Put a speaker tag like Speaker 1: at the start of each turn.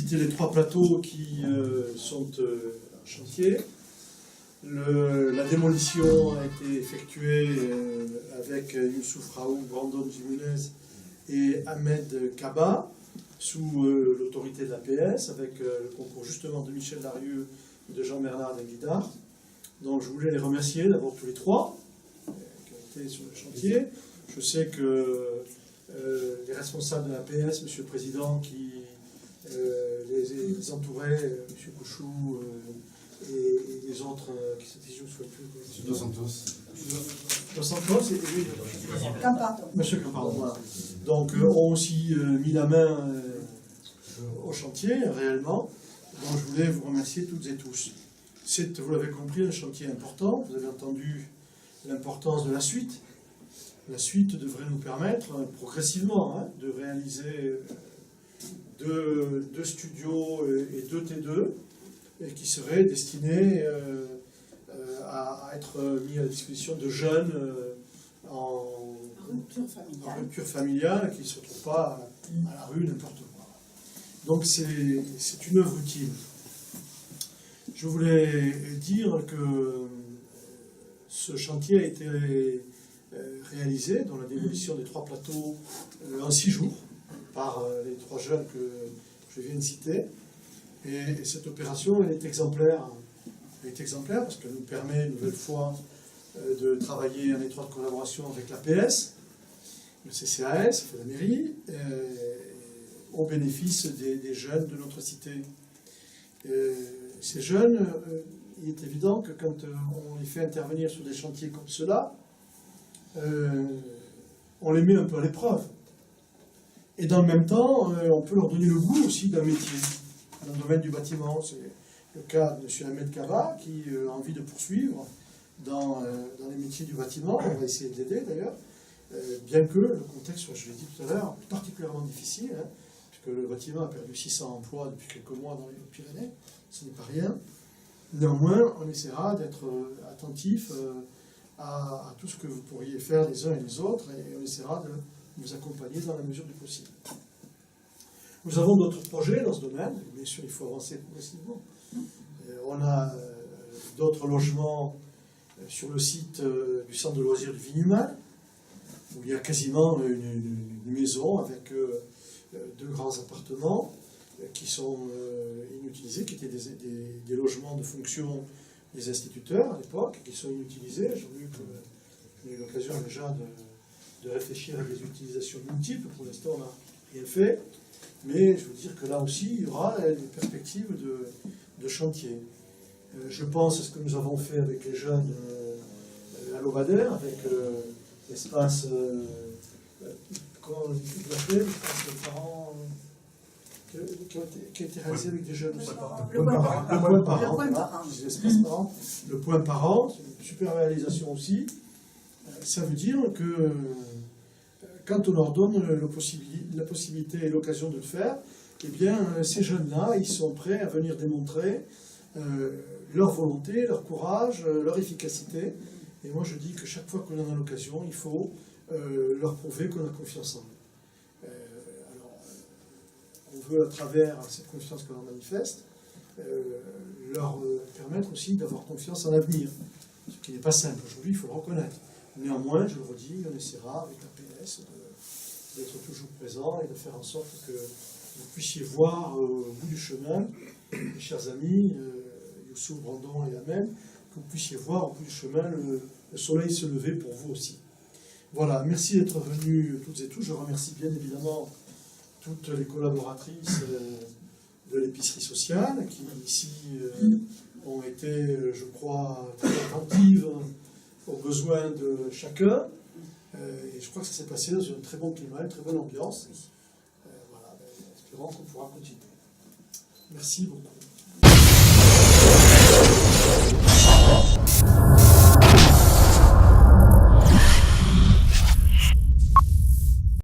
Speaker 1: visiter les 3 plateaux qui sont en chantier. La démolition a été effectuée avec Youssouf Raoult, Brandon Jimenez et Ahmed Kaba, sous l'autorité de l'APS, avec le concours justement de Michel Larieux et de Jean-Bernard Denguidard. Donc je voulais les remercier d'abord tous les 3 qui ont été sur le chantier. Je sais que les responsables de l'APS, Monsieur le Président, qui les entouraient, M. Couchou et les autres qui s'étaient je ne me souviens plus.
Speaker 2: Dos Santos.
Speaker 1: Dos Santos et lui. Monsieur Campardon, voilà. Donc ont aussi mis la main au chantier, réellement. Donc je voulais vous remercier toutes et tous. C'est, vous l'avez compris, un chantier important. Vous avez entendu l'importance de la suite. La suite devrait nous permettre, progressivement, de réaliser 2 studios et 2 T2, et qui seraient destinés à être mis à la disposition de jeunes en rupture familiale, qui ne se retrouvent pas à la rue n'importe quoi. Donc c'est une œuvre utile. Je voulais dire que ce chantier a été réalisé dans la démolition des 3 plateaux en 6 jours par les 3 jeunes que je viens de citer. Et cette opération, elle est exemplaire. Elle est exemplaire parce qu'elle nous permet une nouvelle fois de travailler en étroite collaboration avec l'APS, le CCAS, la mairie, au bénéfice des jeunes de notre cité. Ces jeunes, il est évident que quand on les fait intervenir sur des chantiers comme cela, on les met un peu à l'épreuve. Et dans le même temps, on peut leur donner le goût aussi d'un métier, dans le domaine du bâtiment. C'est le cas de M. Ahmed Kaba, qui a envie de poursuivre dans les métiers du bâtiment. On va essayer de l'aider d'ailleurs, bien que le contexte soit, je l'ai dit tout à l'heure, particulièrement difficile, puisque le bâtiment a perdu 600 emplois depuis quelques mois dans les Pyrénées, ce n'est pas rien. Néanmoins, on essaiera d'être attentif à tout ce que vous pourriez faire les uns et les autres, et on essaiera de vous accompagner dans la mesure du possible. Nous avons d'autres projets dans ce domaine, bien sûr il faut avancer progressivement. On a d'autres logements sur le site du centre de loisirs du Vignumal, où il y a quasiment une maison avec 2 grands appartements qui sont inutilisés, qui étaient des logements de fonction des instituteurs à l'époque, qui sont inutilisés. J'ai vu que j'ai eu l'occasion déjà de réfléchir à des utilisations multiples. Pour l'instant, on n'a rien fait. Mais je veux dire que là aussi, il y aura des perspectives de chantier. Je pense à ce que nous avons fait avec les jeunes à l'Obadère, avec l'espace, comment on l'appelle, l'espace parents, qui a été réalisé avec des jeunes aussi. Le point parent. Le point parent, c'est une super réalisation aussi. Ça veut dire que quand on leur donne la possibilité et l'occasion de le faire, eh bien, ces jeunes-là, ils sont prêts à venir démontrer leur volonté, leur courage, leur efficacité. Et moi, je dis que chaque fois qu'on en a l'occasion, il faut leur prouver qu'on a confiance en eux. On veut, à travers cette confiance que l'on manifeste, leur permettre aussi d'avoir confiance en l'avenir. Ce qui n'est pas simple. Aujourd'hui, il faut le reconnaître. Néanmoins, je le redis, on essaiera avec l'APS d'être toujours présent et de faire en sorte que vous puissiez voir au bout du chemin, mes chers amis, Youssouf, Brandon et Ahmed, que vous puissiez voir au bout du chemin le soleil se lever pour vous aussi. Voilà, merci d'être venus toutes et tous. Je remercie bien évidemment toutes les collaboratrices de l'épicerie sociale qui ici ont été, je crois, très attentives aux besoins de chacun. Et je crois que ça s'est passé dans un très bon climat, une très bonne ambiance. Voilà, espérons qu'on pourra continuer. Merci beaucoup.